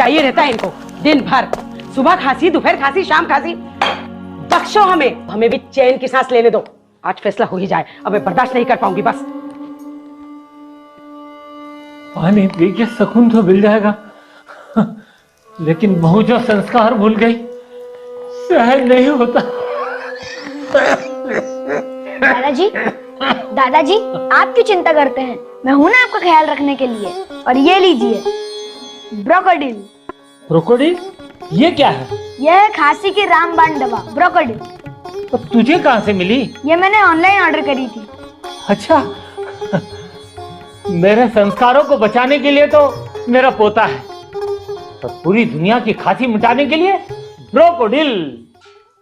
चाहिए रहता है इनको दिन भर। सुबह खांसी, दोपहर खांसी, शाम खांसी। बख्शो हमें भी चैन की सांस लेने दो। आज फैसला हो ही जाए, अब मैं बर्दाश्त नहीं कर पाऊंगी बस। पानी पी के सुकून तो मिल जाएगा, लेकिन बहू जो संस्कार भूल गई, सहन नहीं होता। दादाजी आप क्यों चिंता करते हैं? मैं हूं ना आपका ख्याल रखने के लिए। और ये लीजिए ब्रोकोडिल। ब्रोकोडिल? ये क्या है? यह है खांसी की रामबाण दवा ब्रोकोडिल। तो तुझे कहां से मिली? ये मैंने ऑनलाइन ऑर्डर करी थी। अच्छा, मेरे संस्कारों को बचाने के लिए तो मेरा पोता है, और पूरी दुनिया की खांसी मिटाने के लिए ब्रोकोडिल।